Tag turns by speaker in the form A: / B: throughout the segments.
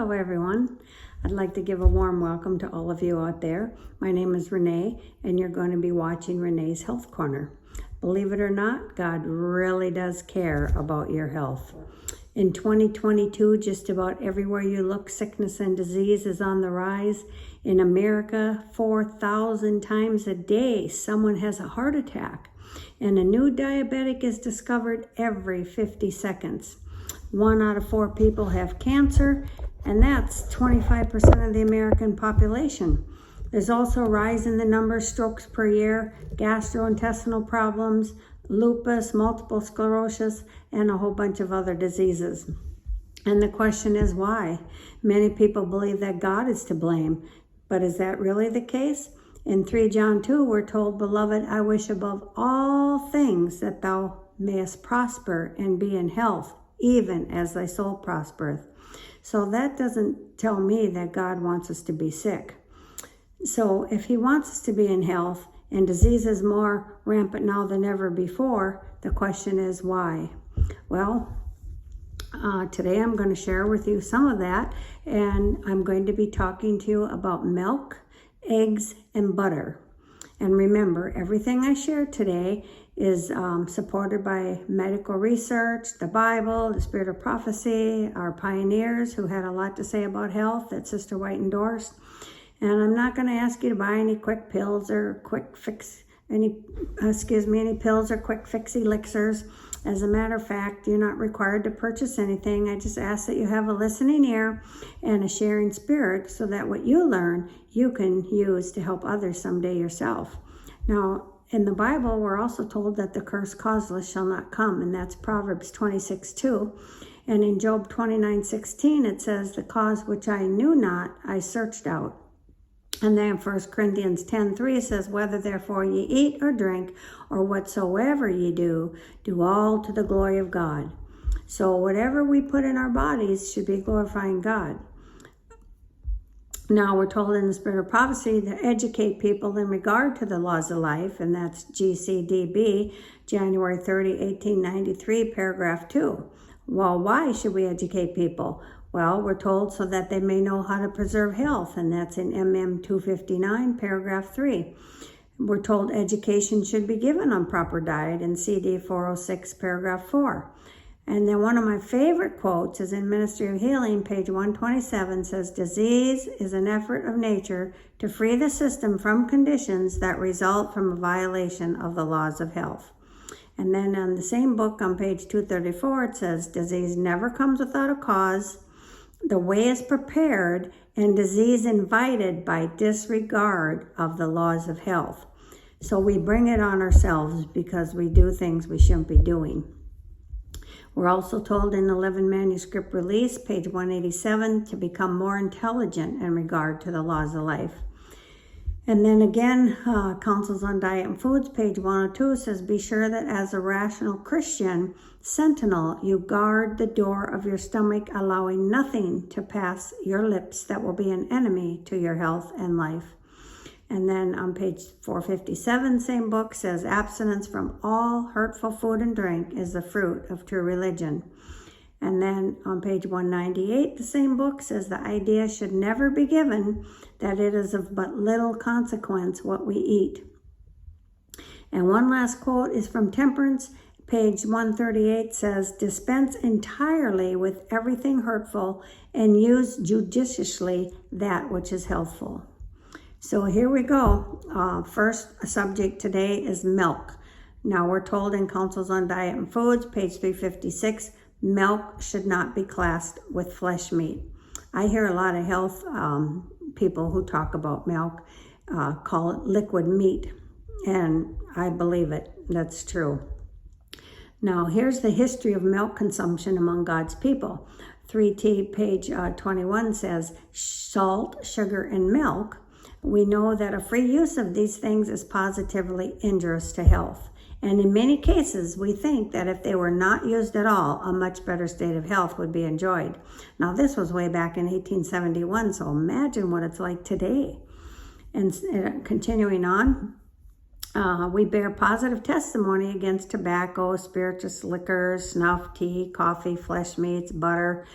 A: Hello everyone. I'd like to give a warm welcome to all of you out there. My name is Renee and you're going to be watching Renee's Health Corner. Believe it or not, God really does care about your health. In 2022, just about everywhere you look, sickness and disease is on the rise. In America, 4,000 times a day, someone has a heart attack. And a new diabetic is discovered every 50 seconds. 1 out of 4 people have cancer, and that's 25% of the American population. There's also a rise in the number of strokes per year, gastrointestinal problems, lupus, multiple sclerosis, and a whole bunch of other diseases. And the question is why? Many people believe that God is to blame, but is that really the case? In 3 John 2, we're told, "Beloved, I wish above all things that thou mayest prosper and be in health, even as thy soul prospereth." So that doesn't tell me that God wants us to be sick. So if he wants us to be in health and disease is more rampant now than ever before, the question is why? Well, today I'm going to share with you some of that, and I'm going to be talking to you about milk, eggs, and butter. And remember, everything I share today is supported by medical research, the Bible, the Spirit of Prophecy, our pioneers who had a lot to say about health that Sister White endorsed. And I'm not going to ask you to buy any quick pills or any pills or quick fix elixirs. As a matter of fact, you're not required to purchase anything. I just ask that you have a listening ear and a sharing spirit so that what you learn, you can use to help others someday yourself. Now, in the Bible, we're also told that the curse causeless shall not come, and that's Proverbs 26:2. And in Job 29:16, it says, "The cause which I knew not, I searched out." And then 1 Corinthians 10:3 says, "Whether therefore ye eat or drink, or whatsoever ye do, do all to the glory of God." So whatever we put in our bodies should be glorifying God. Now we're told in the Spirit of Prophecy to educate people in regard to the laws of life, and that's GCDB, January 30, 1893, paragraph 2. Well, why should we educate people? Well, we're told so that they may know how to preserve health, and that's in MM 259, paragraph 3. We're told education should be given on proper diet in CD 406, paragraph 4. And then one of my favorite quotes is in Ministry of Healing, page 127, says, "Disease is an effort of nature to free the system from conditions that result from a violation of the laws of health." And then on the same book on page 234, it says, "Disease never comes without a cause. The way is prepared and disease invited by disregard of the laws of health." So we bring it on ourselves because we do things we shouldn't be doing. We're also told in the Living Manuscript Release, page 187, to become more intelligent in regard to the laws of life. And then again, Counsels on Diet and Foods, page 102, says, "Be sure that as a rational Christian sentinel, you guard the door of your stomach, allowing nothing to pass your lips that will be an enemy to your health and life." And then on page 457, same book, says, "Abstinence from all hurtful food and drink is the fruit of true religion." And then on page 198, the same book says, "The idea should never be given that it is of but little consequence what we eat." And one last quote is from Temperance, page 138, says, "Dispense entirely with everything hurtful and use judiciously that which is healthful." So here we go. First subject today is milk. Now we're told in Counsels on Diet and Foods, page 356, milk should not be classed with flesh meat. I hear a lot of health people who talk about milk call it liquid meat, and I believe it. That's true. Now here's the history of milk consumption among God's people. 3T, page 21 says, "Salt, sugar, and milk. We know that a free use of these things is positively injurious to health. And in many cases, we think that if they were not used at all, a much better state of health would be enjoyed." Now, this was way back in 1871, so imagine what it's like today. And continuing on, we bear positive testimony against tobacco, spirituous liquors, snuff, tea, coffee, flesh meats, butter,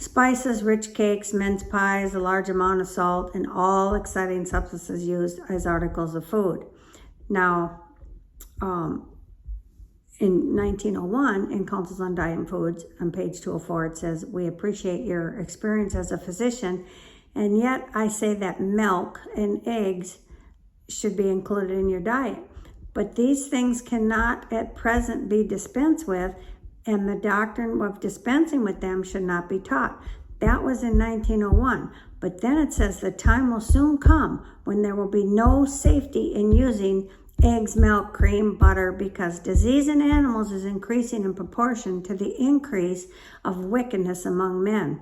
A: Spices, rich cakes, mince pies, a large amount of salt, and all exciting substances used as articles of food. Now, in 1901, in Councils on Diet and Foods, on page 204, it says, "We appreciate your experience as a physician, and yet I say that milk and eggs should be included in your diet. But these things cannot at present be dispensed with, and the doctrine of dispensing with them should not be taught." That was in 1901. But then it says the time will soon come when there will be no safety in using eggs, milk, cream, butter, because disease in animals is increasing in proportion to the increase of wickedness among men.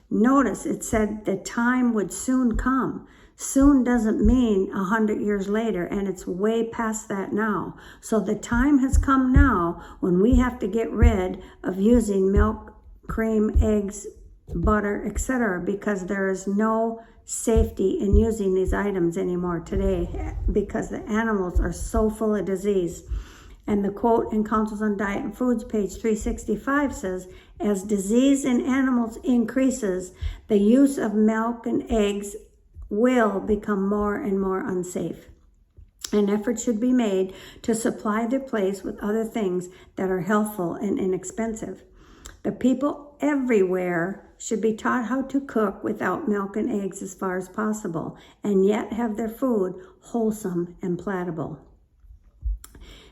A: Notice it said the time would soon come. Soon doesn't mean 100 years later, and it's way past that now. So the time has come now when we have to get rid of using milk, cream, eggs, butter, etc., because there is no safety in using these items anymore today, because the animals are so full of disease. And the quote in Councils on Diet and Foods, page 365, says, "As disease in animals increases, the use of milk and eggs will become more and more unsafe. An effort should be made to supply their place with other things that are healthful and inexpensive. The people everywhere should be taught how to cook without milk and eggs as far as possible, and yet have their food wholesome and palatable."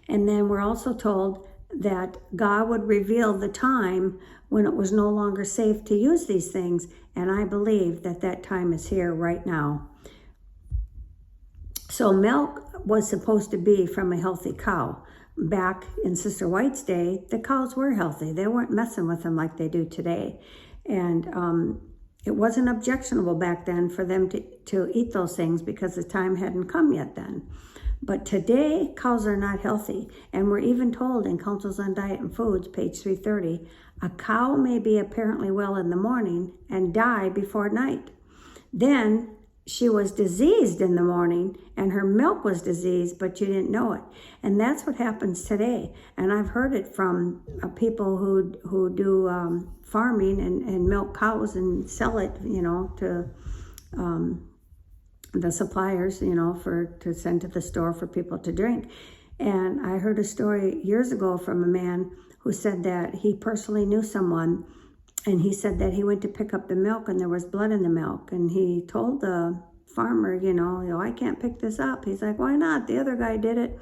A: And then we're also told that God would reveal the time when it was no longer safe to use these things, and I believe that that time is here right now. So milk was supposed to be from a healthy cow. Back in Sister White's day, the cows were healthy. They weren't messing with them like they do today. And it wasn't objectionable back then for them to eat those things because the time hadn't come yet then. But today, cows are not healthy. And we're even told in Councils on Diet and Foods, page 330, a cow may be apparently well in the morning and die before night. Then she was diseased in the morning and her milk was diseased, but you didn't know it. And that's what happens today. And I've heard it from people who do farming and milk cows and sell it, to the suppliers, to send to the store for people to drink. And I heard a story years ago from a man who said that he personally knew someone, and he said that he went to pick up the milk and there was blood in the milk. And he told the farmer, I can't pick this up. He's like, why not? The other guy did it.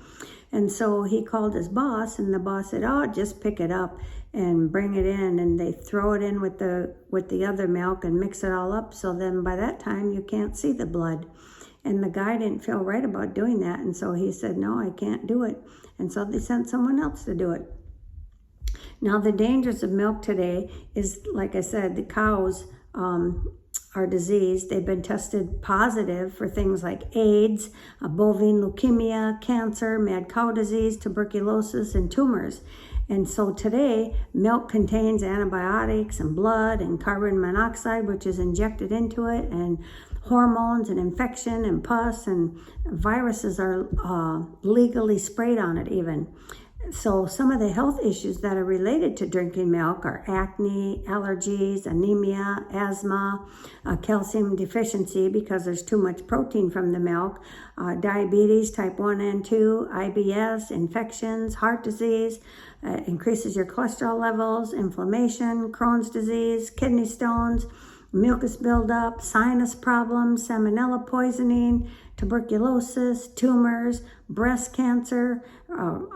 A: And so he called his boss, and the boss said, oh, just pick it up and bring it in. And they throw it in with the other milk and mix it all up. So then by that time you can't see the blood. And the guy didn't feel right about doing that. And so he said, no, I can't do it. And so they sent someone else to do it. Now, the dangers of milk today is, like I said, the cows are diseased. They've been tested positive for things like AIDS, bovine leukemia, cancer, mad cow disease, tuberculosis, and tumors. And so today, milk contains antibiotics and blood and carbon monoxide, which is injected into it, and hormones and infection and pus, and viruses are legally sprayed on it even. So some of the health issues that are related to drinking milk are acne, allergies, anemia, asthma, calcium deficiency because there's too much protein from the milk, diabetes type 1 and 2, IBS, infections, heart disease, increases your cholesterol levels, inflammation, Crohn's disease, kidney stones, mucus buildup, sinus problems, salmonella poisoning, tuberculosis, tumors, breast cancer,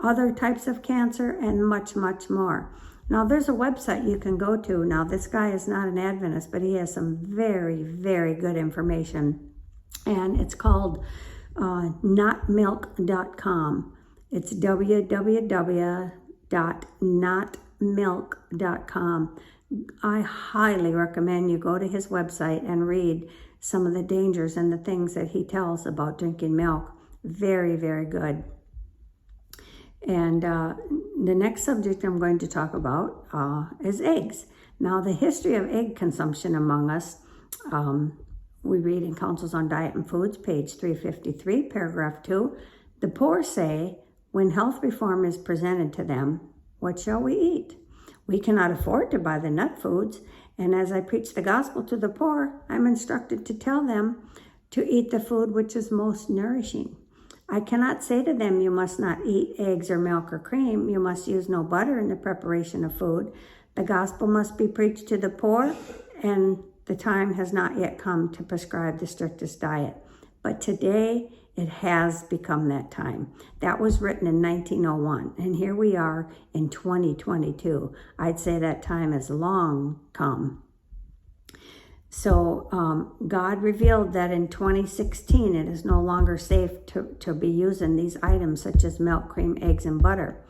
A: other types of cancer, and much, much more. Now, there's a website you can go to. Now, this guy is not an Adventist, but he has some very, very good information. And it's called notmilk.com. It's www.notmilk.com. I highly recommend you go to his website and read some of the dangers and the things that he tells about drinking milk. Very, very good. And the next subject I'm going to talk about is eggs. Now, the history of egg consumption among us, we read in Councils on Diet and Foods, page 353, paragraph 2, the poor say, when health reform is presented to them, what shall we eat? We cannot afford to buy the nut foods, And as I preach the gospel to the poor, I'm instructed to tell them to eat the food which is most nourishing. I cannot say to them, you must not eat eggs or milk or cream. You must use no butter in the preparation of food. The gospel must be preached to the poor, and the time has not yet come to prescribe the strictest diet. But today, it has become that time. That was written in 1901, and here we are in 2022. I'd say that time has long come. So God revealed that in 2016, it is no longer safe to be using these items such as milk, cream, eggs, and butter.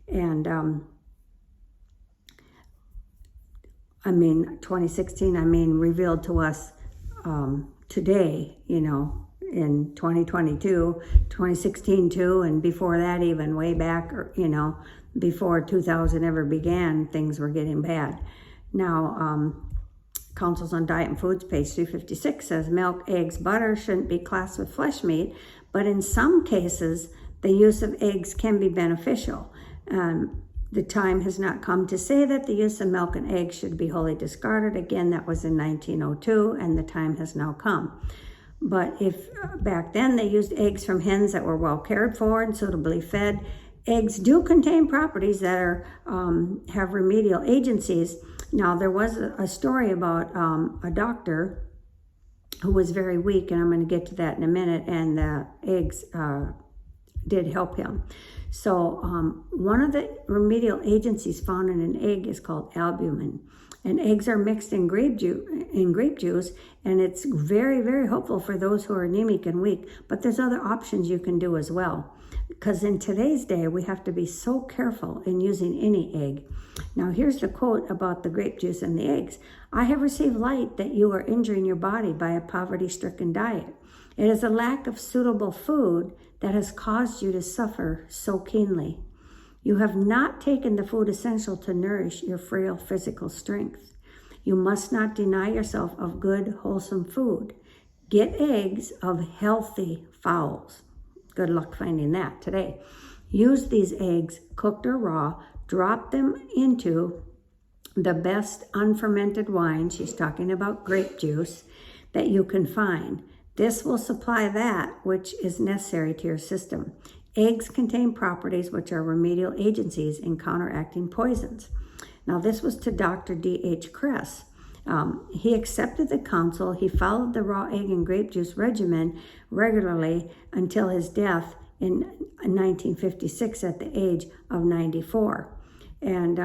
A: And 2016, revealed to us today, in 2022, 2016 too, and before that even, way back, before 2000 ever began, things were getting bad. Now, Councils on Diet and Foods, page 356, says milk, eggs, butter shouldn't be classed with flesh meat, but in some cases, the use of eggs can be beneficial. The time has not come to say that the use of milk and eggs should be wholly discarded. Again, that was in 1902, and the time has now come. But if back then they used eggs from hens that were well cared for and suitably fed, eggs do contain properties that have remedial agencies. Now, there was a story about a doctor who was very weak, and I'm going to get to that in a minute, and the eggs did help him. So one of the remedial agencies found in an egg is called albumin. And eggs are mixed in grape juice, and it's very, very helpful for those who are anemic and weak. But there's other options you can do as well. Because in today's day, we have to be so careful in using any egg. Now, here's the quote about the grape juice and the eggs. I have received light that you are injuring your body by a poverty-stricken diet. It is a lack of suitable food that has caused you to suffer so keenly. You have not taken the food essential to nourish your frail physical strength. You must not deny yourself of good, wholesome food. Get eggs of healthy fowls. Good luck finding that today. Use these eggs, cooked or raw. Drop them into the best unfermented wine, she's talking about grape juice, that you can find. This will supply that which is necessary to your system. Eggs contain properties which are remedial agencies in counteracting poisons. Now, this was to Dr. D.H. Kress. He accepted the counsel. He followed the raw egg and grape juice regimen regularly until his death in 1956 at the age of 94. And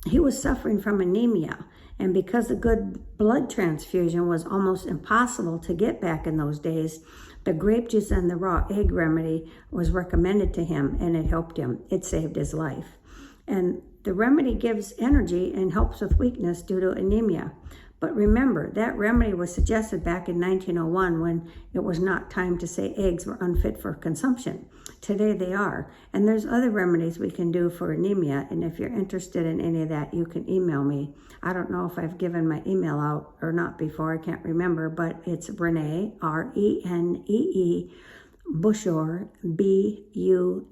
A: he was suffering from anemia. And because a good blood transfusion was almost impossible to get back in those days, the grape juice and the raw egg remedy was recommended to him, and it helped him. It saved his life. And the remedy gives energy and helps with weakness due to anemia. But remember, that remedy was suggested back in 1901 when it was not time to say eggs were unfit for consumption. Today they are. And there's other remedies we can do for anemia. And if you're interested in any of that, you can email me. I don't know if I've given my email out or not before. I can't remember. But it's Renee, R-E-N-E-E, Bushor, B-U-S-H-O-R,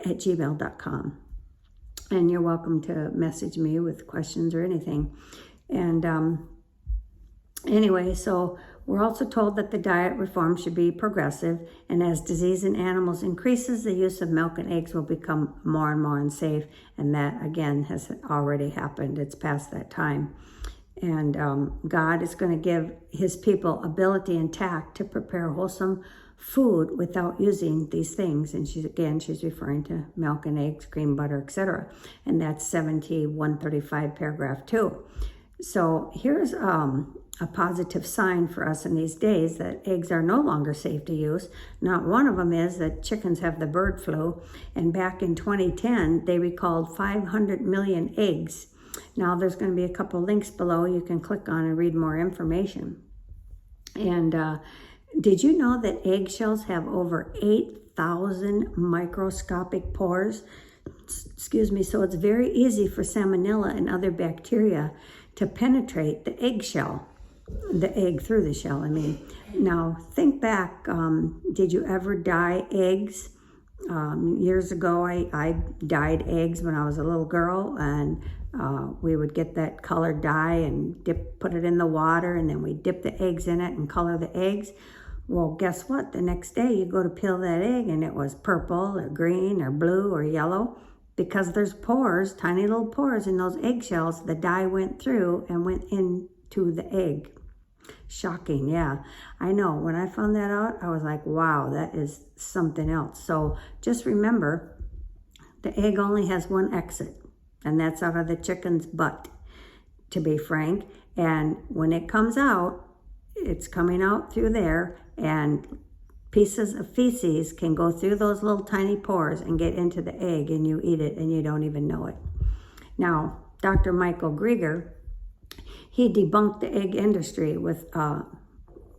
A: @gmail.com. And you're welcome to message me with questions or anything. And anyway, so we're also told that the diet reform should be progressive. And as disease in animals increases, the use of milk and eggs will become more and more unsafe. And that, again, has already happened. It's past that time. And God is going to give his people ability and tact to prepare wholesome food without using these things. And she's referring to milk and eggs, cream, butter, etc. And that's 7135 paragraph 2. So here's a positive sign for us in these days that eggs are no longer safe to use. Not one of them is that chickens have the bird flu. And back in 2010, they recalled 500 million eggs. Now there's going to be a couple links below you can click on and read more information. And did you know that eggshells have over 8,000 microscopic pores? So it's very easy for salmonella and other bacteria to penetrate the eggshell, the egg through the shell, Now, think back, did you ever dye eggs? Years ago, I dyed eggs when I was a little girl, and we would get that colored dye and put it in the water, and then we dip the eggs in it and color the eggs. Well, guess what? The next day you go to peel that egg and it was purple or green or blue or yellow, because there's pores, tiny little pores in those eggshells. The dye went through and went into the egg. Shocking, yeah. I know. When I found that out, I was like, wow, that is something else. So just remember, the egg only has one exit, and that's out of the chicken's butt, to be frank. And when it comes out, it's coming out through there, and pieces of feces can go through those little tiny pores and get into the egg, and you eat it and you don't even know it. Now, Dr. Michael Greger, he debunked the egg industry with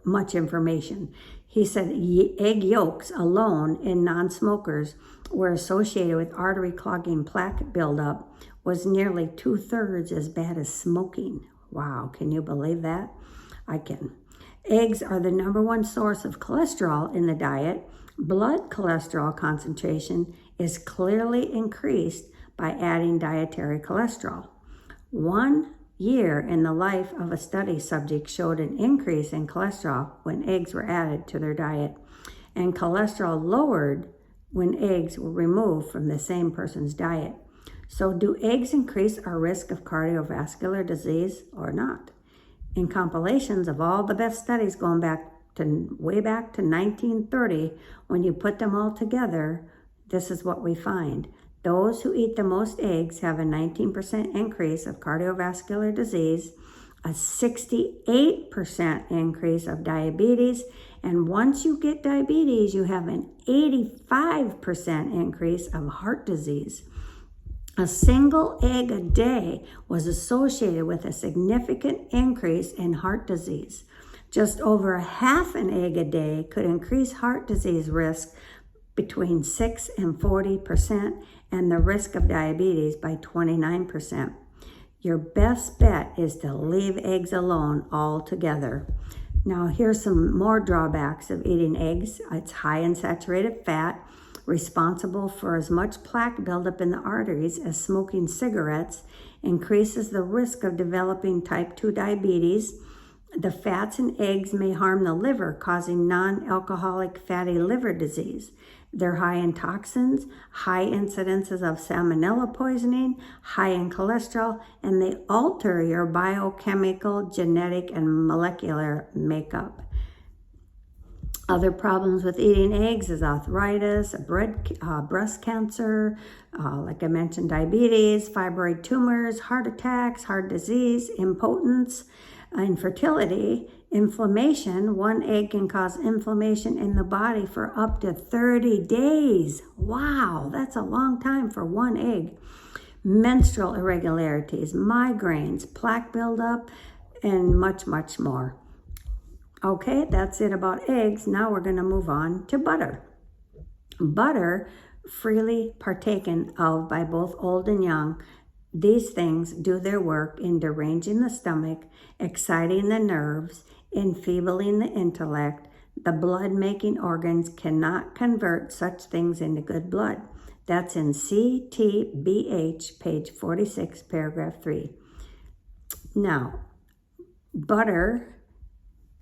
A: much information. He said egg yolks alone in non-smokers were associated with artery clogging plaque buildup, was nearly 2/3 as bad as smoking. Wow, can you believe that? I can. Eggs are the #1 source of cholesterol in the diet. Blood cholesterol concentration is clearly increased by adding dietary cholesterol. 1 year in the life of a study subject showed an increase in cholesterol when eggs were added to their diet, and cholesterol lowered when eggs were removed from the same person's diet. So do eggs increase our risk of cardiovascular disease or not? In compilations of all the best studies going way back to 1930, when you put them all together, this is what we find. Those who eat the most eggs have a 19% increase of cardiovascular disease, a 68% increase of diabetes, and once you get diabetes, you have an 85% increase of heart disease. A single egg a day was associated with a significant increase in heart disease. Just over half an egg a day could increase heart disease risk between 6 and 40%, and the risk of diabetes by 29%. Your best bet is to leave eggs alone altogether. Now, here's some more drawbacks of eating eggs. It's high in saturated fat, responsible for as much plaque buildup in the arteries as smoking cigarettes, increases the risk of developing type 2 diabetes. The fats in eggs may harm the liver, causing non-alcoholic fatty liver disease. They're high in toxins, high incidences of salmonella poisoning, high in cholesterol, and they alter your biochemical, genetic, and molecular makeup. Other problems with eating eggs is arthritis, breast cancer, like I mentioned, diabetes, fibroid tumors, heart attacks, heart disease, impotence, infertility, inflammation. One egg can cause inflammation in the body for up to 30 days. Wow, that's a long time for one egg. Menstrual irregularities, migraines, plaque buildup, and much, much more. Okay, that's it about eggs. Now we're going to move on to butter. Butter, freely partaken of by both old and young. These things do their work in deranging the stomach, exciting the nerves, enfeebling the intellect. The blood-making organs cannot convert such things into good blood. That's in CTBH, page 46, paragraph 3. Now, butter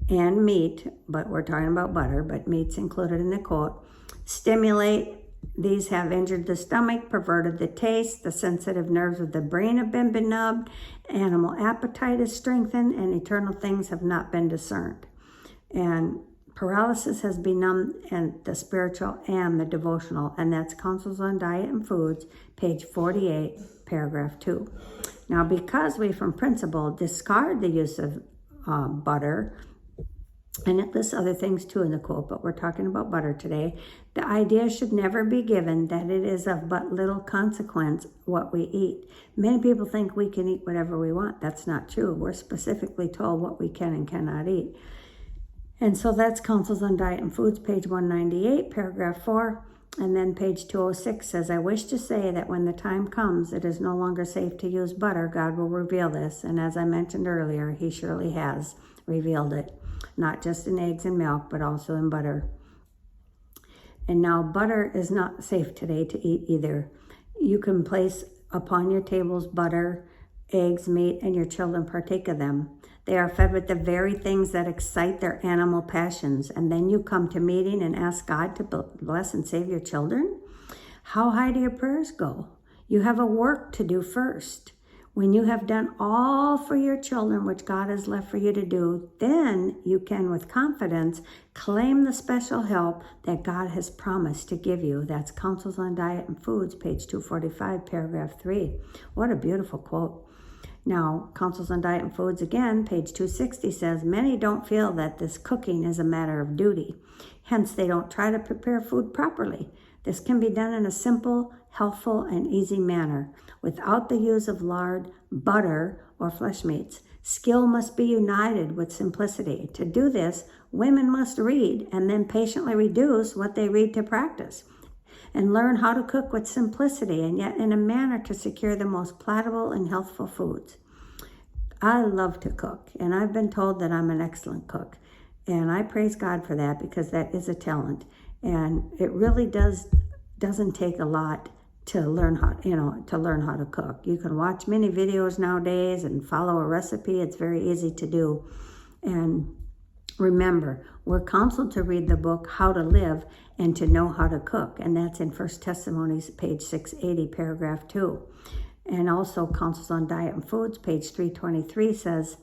A: and meat, but we're talking about butter, but meat's included in the quote, stimulate. These have injured the stomach, perverted the taste, the sensitive nerves of the brain have been benumbed, animal appetite is strengthened, and eternal things have not been discerned. And paralysis has benumbed and the spiritual and the devotional, and that's Counsels on Diet and Foods, page 48, paragraph 2. Now, because we from principle discard the use of butter, and it lists other things too in the quote, but we're talking about butter today. The idea should never be given that it is of but little consequence what we eat. Many people think we can eat whatever we want. That's not true. We're specifically told what we can and cannot eat. And so that's Counsels on Diet and Foods, page 198, paragraph 4. And then page 206 says, I wish to say that when the time comes, it is no longer safe to use butter. God will reveal this. And as I mentioned earlier, he surely has revealed it. Not just in eggs and milk, but also in butter. And now butter is not safe today to eat either. You can place upon your tables butter eggs, meat, and your children partake of them. They are fed with the very things that excite their animal passions. And then you come to meeting and ask God to bless and save your children? How high do your prayers go? You have a work to do first. When you have done all for your children, which God has left for you to do, then you can, with confidence, claim the special help that God has promised to give you. That's Counsels on Diet and Foods, page 245, paragraph 3. What a beautiful quote. Now, Counsels on Diet and Foods, again, page 260 says, many don't feel that this cooking is a matter of duty. Hence, they don't try to prepare food properly. This can be done in a simple, healthful, and easy manner, without the use of lard, butter, or flesh meats. Skill must be united with simplicity. To do this, women must read and then patiently reduce what they read to practice, and learn how to cook with simplicity and yet in a manner to secure the most palatable and healthful foods. I love to cook, and I've been told that I'm an excellent cook, and I praise God for that, because that is a talent, and it really doesn't take a lot to learn how to cook. You can watch many videos nowadays and follow a recipe. It's very easy to do. And remember, we're counseled to read the book How to Live and to know how to cook, and that's in 1 Testimonies, page 680, paragraph 2. And also Counsels on Diet and Foods, page 323 says,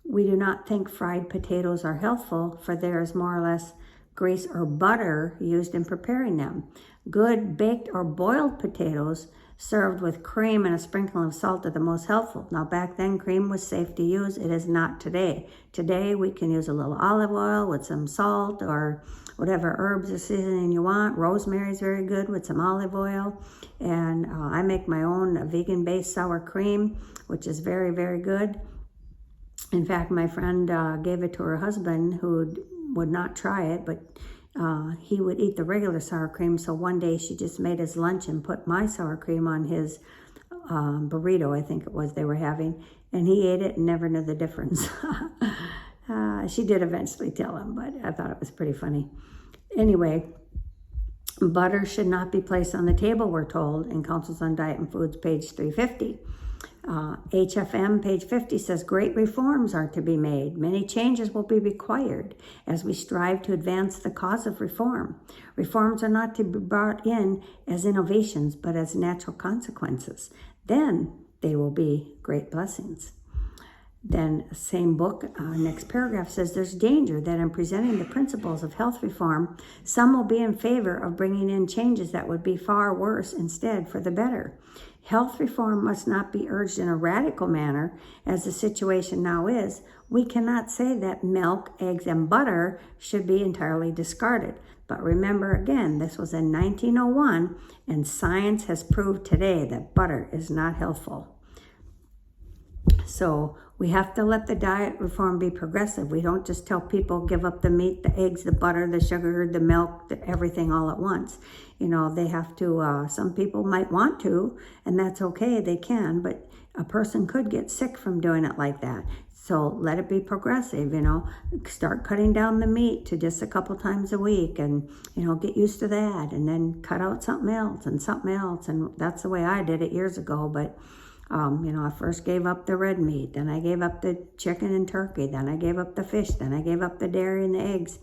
A: we do not think fried potatoes are healthful, for there is more or less grease or butter used in preparing them. Good baked or boiled potatoes served with cream and a sprinkle of salt are the most helpful. Now, back then, cream was safe to use. It is not today. Today, we can use a little olive oil with some salt or whatever herbs or seasoning you want. Rosemary is very good with some olive oil. And I make my own vegan-based sour cream, which is very, very good. In fact, my friend gave it to her husband, who would not try it, but he would eat the regular sour cream. So one day she just made his lunch and put my sour cream on his burrito, I think it was they were having, and he ate it and never knew the difference. She did eventually tell him, but I thought it was pretty funny. Anyway, butter should not be placed on the table, we're told, in Counsels on Diet and Foods, page 350. HFM, page 50, says great reforms are to be made. Many changes will be required as we strive to advance the cause of reform. Reforms are not to be brought in as innovations, but as natural consequences. Then they will be great blessings. Then, same book, next paragraph says, there's danger that in presenting the principles of health reform, some will be in favor of bringing in changes that would be far worse instead for the better. Health reform must not be urged in a radical manner, as the situation now is. We cannot say that milk, eggs, and butter should be entirely discarded. But remember, again, this was in 1901, and science has proved today that butter is not healthful. So we have to let the diet reform be progressive. We don't just tell people give up the meat, the eggs, the butter, the sugar, the milk, everything all at once. You know, they have to, some people might want to, and that's okay, they can, but a person could get sick from doing it like that. So let it be progressive, you know, start cutting down the meat to just a couple times a week and, you know, get used to that, and then cut out something else. And that's the way I did it years ago. But you know, I first gave up the red meat, then I gave up the chicken and turkey, then I gave up the fish, then I gave up the dairy and the eggs.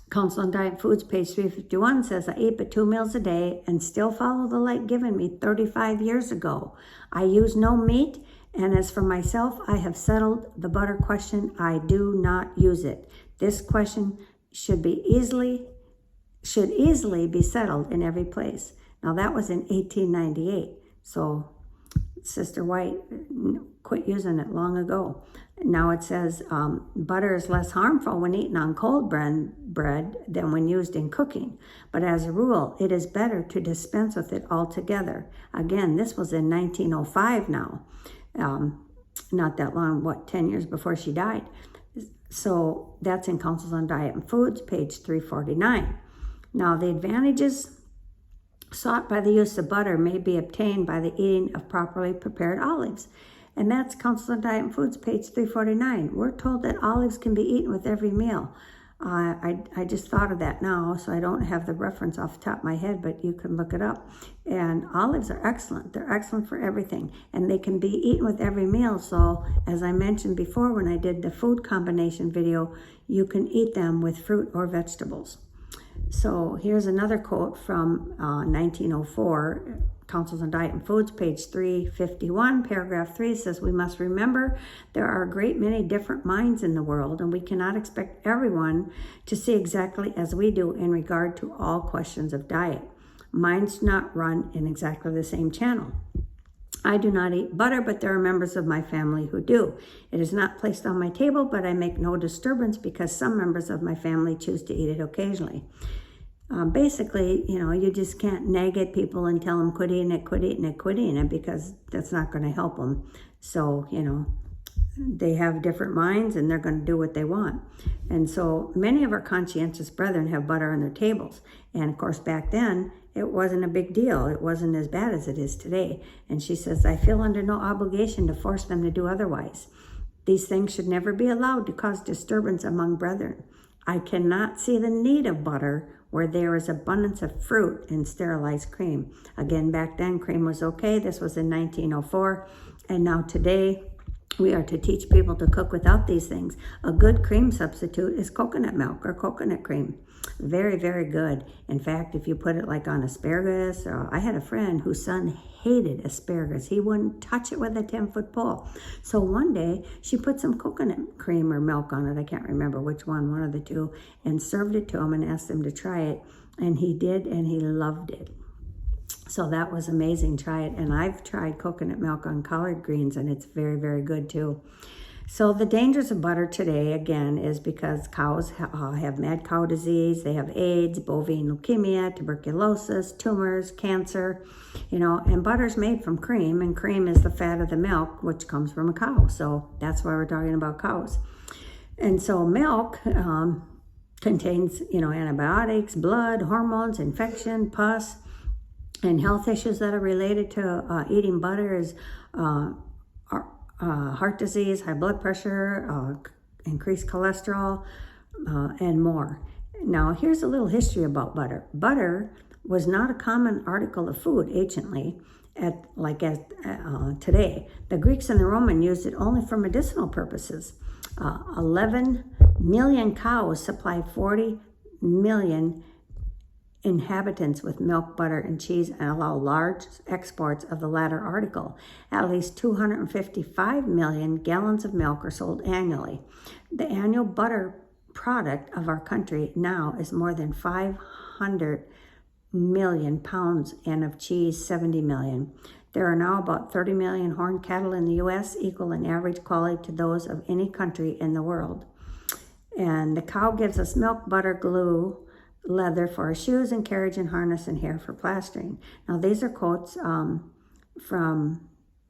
A: Counsel on Diet Foods, page 351 says, I eat but 2 meals a day and still follow the light given me 35 years ago. I use no meat, and as for myself, I have settled the butter question. I do not use it. This question should easily be settled in every place. Now, that was in 1898. So Sister White quit using it long ago. Now it says butter is less harmful when eaten on cold bread than when used in cooking. But as a rule, it is better to dispense with it altogether. Again, this was in 1905 now. Not that long, 10 years before she died. So that's in Counsels on Diet and Foods, page 349. Now the advantages sought by the use of butter may be obtained by the eating of properly prepared olives. And that's Counsels on Diet and Foods, page 349. We're told that olives can be eaten with every meal. I just thought of that now, so I don't have the reference off the top of my head, but you can look it up. And olives are excellent. They're excellent for everything, and they can be eaten with every meal. So as I mentioned before when I did the food combination video, you can eat them with fruit or vegetables. So here's another quote from 1904, Councils on Diet and Foods, page 351, paragraph 3 says, "We must remember there are a great many different minds in the world, and we cannot expect everyone to see exactly as we do in regard to all questions of diet. Minds do not run in exactly the same channel. I do not eat butter, but there are members of my family who do. It is not placed on my table, but I make no disturbance because some members of my family choose to eat it occasionally." Basically, you just can't nag at people and tell them quit eating it, because that's not going to help them. So, they have different minds and they're going to do what they want. And so many of our conscientious brethren have butter on their tables. And of course, back then, it wasn't a big deal. It wasn't as bad as it is today. And she says, "I feel under no obligation to force them to do otherwise. These things should never be allowed to cause disturbance among brethren. I cannot see the need of butter where there is abundance of fruit and sterilized cream." Again, back then, cream was okay. This was in 1904. And now today, we are to teach people to cook without these things. A good cream substitute is coconut milk or coconut cream. Very, very good. In fact, if you put it like on asparagus, I had a friend whose son hated asparagus. He wouldn't touch it with a 10-foot pole. So one day she put some coconut cream or milk on it. I can't remember which one of the two, and served it to him and asked him to try it. And he did, and he loved it. So that was amazing. Try it. And I've tried coconut milk on collard greens, and it's very, very good too. So the dangers of butter today, again, is because cows have mad cow disease, they have AIDS, bovine leukemia, tuberculosis, tumors, cancer, and butter's made from cream, and cream is the fat of the milk, which comes from a cow. So that's why we're talking about cows. And so milk contains, antibiotics, blood, hormones, infection, pus, and health issues that are related to eating butter is heart disease, high blood pressure, increased cholesterol, and more. Now, here's a little history about butter. Butter was not a common article of food anciently, today. The Greeks and the Romans used it only for medicinal purposes. 11 million cows supply 40 million inhabitants with milk, butter, and cheese, and allow large exports of the latter article. At least 255 million gallons of milk are sold annually. The annual butter product of our country now is more than 500 million pounds, and of cheese, 70 million. There are now about 30 million horned cattle in the U.S., equal in average quality to those of any country in the world. And the cow gives us milk, butter, glue, leather for our shoes, and carriage and harness, and hair for plastering. Now, these are quotes from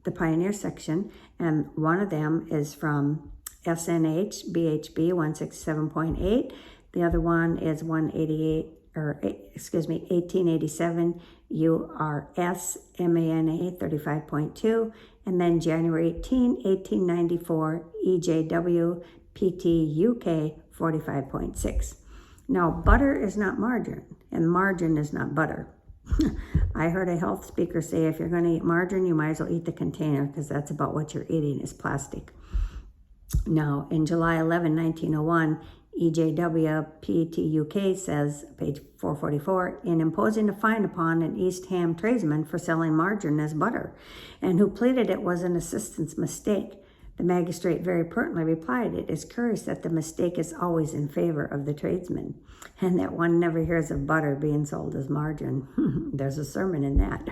A: the Pioneer section, and one of them is from SNH BHB 167.8. The other one is 1887 URS MANA 35.2, and then January 18, 1894 EJW PT UK 45.6. Now, butter is not margarine, and margarine is not butter. I heard a health speaker say, if you're going to eat margarine, you might as well eat the container, because that's about what you're eating is plastic. Now, in July 11, 1901, EJW PTUK says, page 444, in imposing a fine upon an East Ham tradesman for selling margarine as butter, and who pleaded it was an assistant's mistake. The magistrate very pertinently replied, "It is curious that the mistake is always in favor of the tradesman, and that one never hears of butter being sold as margarine." There's a sermon in that.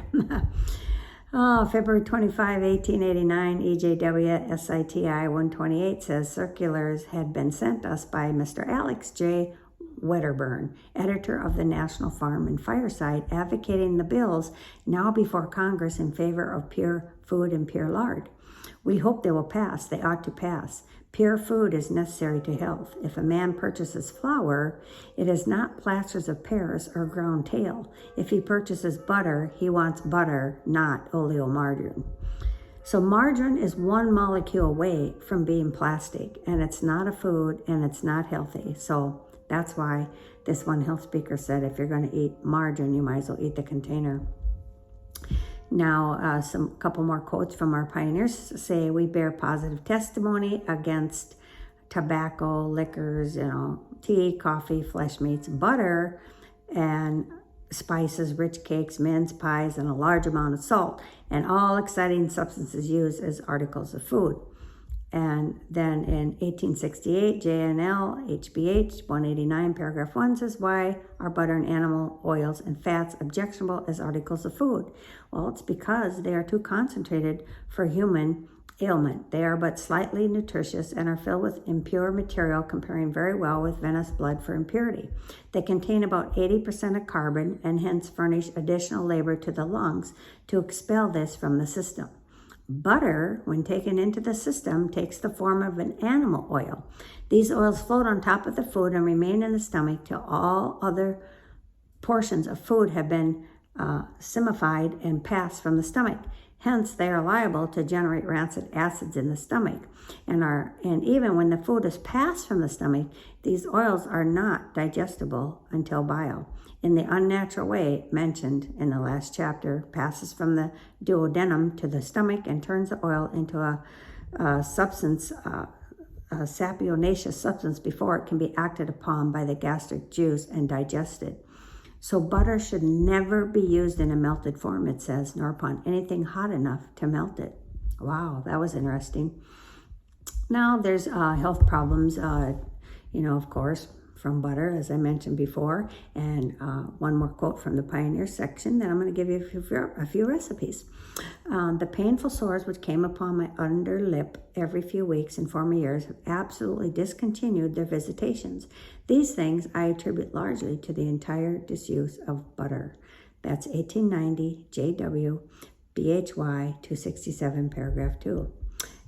A: February 25, 1889, EJW SITI 128 says, circulars had been sent us by Mr. Alex J. Wedderburn, editor of the National Farm and Fireside, advocating the bills now before Congress in favor of pure food and pure lard. We hope they will pass. They ought to pass. Pure food is necessary to health. If a man purchases flour, it is not plasters of Paris or ground tail. If he purchases butter, he wants butter, not oleomargarine. So margarine is one molecule away from being plastic, and it's not a food, and it's not healthy. So That's why this one health speaker said, if you're going to eat margarine, you might as well eat the container. Now, some couple more quotes from our pioneers say, we bear positive testimony against tobacco, liquors, tea, coffee, flesh meats, butter, and spices, rich cakes, mince pies, and a large amount of salt, and all exciting substances used as articles of food. And then in 1868, JNL HBH 189 paragraph 1 says, why are butter and animal oils and fats objectionable as articles of food? Well, it's because they are too concentrated for human ailment. They are but slightly nutritious and are filled with impure material, comparing very well with venous blood for impurity. They contain about 80% of carbon and hence furnish additional labor to the lungs to expel this from the system. Butter, when taken into the system, takes the form of an animal oil. These oils float on top of the food and remain in the stomach till all other portions of food have been simified and passed from the stomach. Hence, they are liable to generate rancid acids in the stomach. And even when the food is passed from the stomach, these oils are not digestible until bile. In the unnatural way mentioned in the last chapter, passes from the duodenum to the stomach and turns the oil into a substance, a saponaceous substance, before it can be acted upon by the gastric juice and digested. So butter should never be used in a melted form, it says, nor upon anything hot enough to melt it. Wow, that was interesting. Now there's health problems, of course, from butter, as I mentioned before. And one more quote from the Pioneer section, then I'm going to give you a few recipes. The painful sores which came upon my underlip every few weeks in former years have absolutely discontinued their visitations. These things I attribute largely to the entire disuse of butter. That's 1890 JW BHY 267 paragraph 2.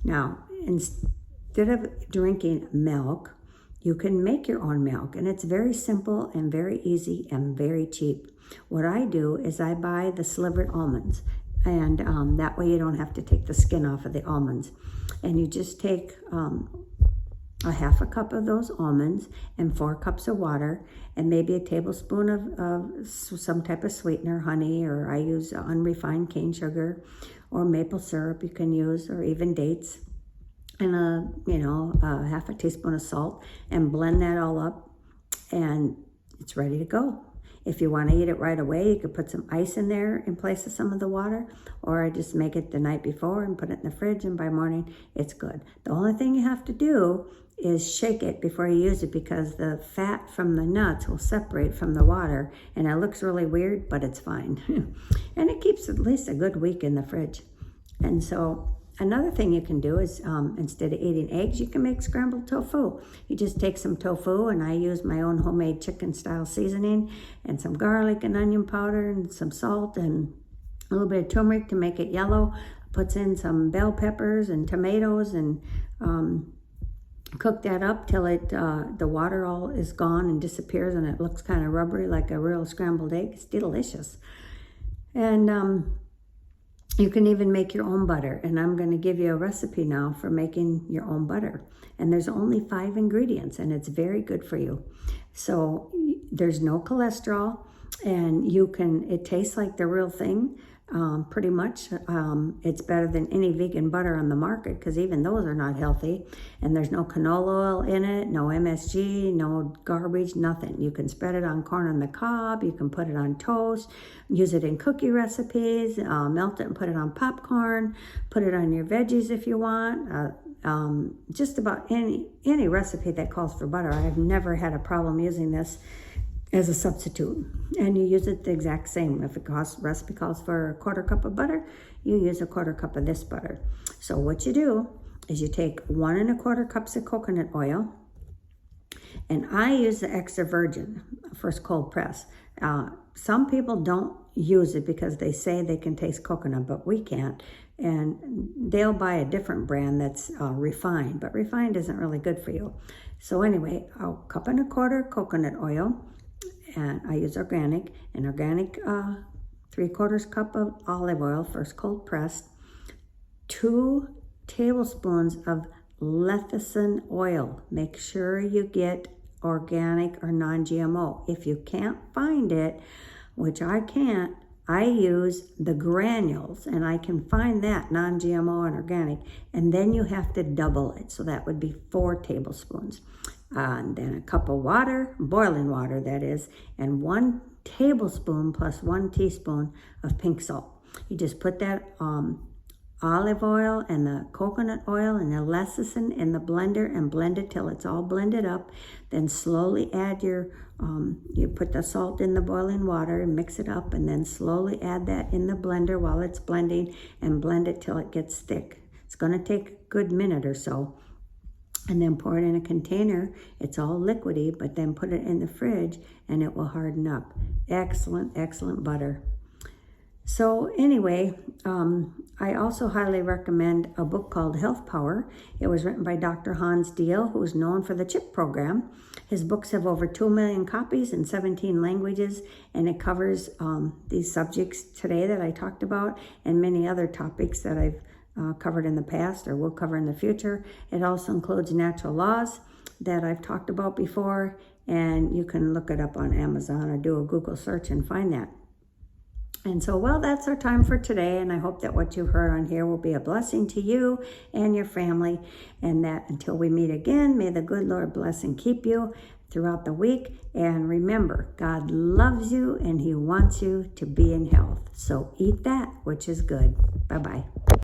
A: Now, instead of drinking milk, you can make your own milk, and it's very simple and very easy and very cheap. What I do is I buy the slivered almonds, and that way you don't have to take the skin off of the almonds. And you just take a half a cup of those almonds and 4 cups of water and maybe a tablespoon of some type of sweetener, honey, or I use unrefined cane sugar or maple syrup you can use, or even dates, and half a teaspoon of salt, and blend that all up, and it's ready to go. If you want to eat it right away, you could put some ice in there in place of some of the water, or I just make it the night before and put it in the fridge, and by morning it's good. The only thing you have to do is shake it before you use it, because the fat from the nuts will separate from the water, and it looks really weird, but it's fine. And it keeps at least a good week in the fridge. And so another thing you can do is, instead of eating eggs, you can make scrambled tofu. You just take some tofu, and I use my own homemade chicken style seasoning, and some garlic and onion powder and some salt and a little bit of turmeric to make it yellow. Puts in some bell peppers and tomatoes, and cook that up till the water all is gone and disappears, and it looks kind of rubbery like a real scrambled egg. It's delicious. And you can even make your own butter, and I'm going to give you a recipe now for making your own butter. And there's only 5 ingredients, and it's very good for you. So there's no cholesterol, and it tastes like the real thing. Pretty much. It's better than any vegan butter on the market, because even those are not healthy. And there's no canola oil in it, no MSG, no garbage, nothing. You can spread it on corn on the cob. You can put it on toast, use it in cookie recipes, melt it and put it on popcorn, put it on your veggies if you want. Just about any recipe that calls for butter. I've never had a problem using this as a substitute, and you use it the exact same. If recipe calls for a 1/4 cup of butter, you use a 1/4 cup of this butter. So what you do is you take 1 1/4 cups of coconut oil, and I use the extra virgin, first cold press. Some people don't use it because they say they can taste coconut, but we can't, and they'll buy a different brand that's refined, but refined isn't really good for you. So anyway, a 1 1/4 cup coconut oil, and I use organic, 3/4 cup of olive oil, first cold pressed, 2 tablespoons of lecithin oil. Make sure you get organic or non-GMO. If you can't find it, which I can't, I use the granules, and I can find that non-GMO and organic, and then you have to double it. So that would be 4 tablespoons. And then a cup of water, boiling water that is, and 1 tablespoon plus 1 teaspoon of pink salt. You just put that olive oil and the coconut oil and the lecithin in the blender and blend it till it's all blended up. Then slowly add your, you put the salt in the boiling water and mix it up, and then slowly add that in the blender while it's blending, and blend it till it gets thick. It's going to take a good minute or so. And then pour it in a container. It's all liquidy, but then put it in the fridge and it will harden up. Excellent, excellent butter. So anyway, I also highly recommend a book called Health Power. It was written by Dr. Hans Diehl, who is known for the CHIP program. His books have over 2 million copies in 17 languages, and it covers these subjects today that I talked about, and many other topics that I've covered in the past or will cover in the future. It also includes natural laws that I've talked about before, and you can look it up on Amazon or do a Google search and find that. And so, well, that's our time for today, and I hope that what you've heard on here will be a blessing to you and your family, and that until we meet again, may the good Lord bless and keep you throughout the week. And remember, God loves you and He wants you to be in health. So eat that which is good. Bye-bye.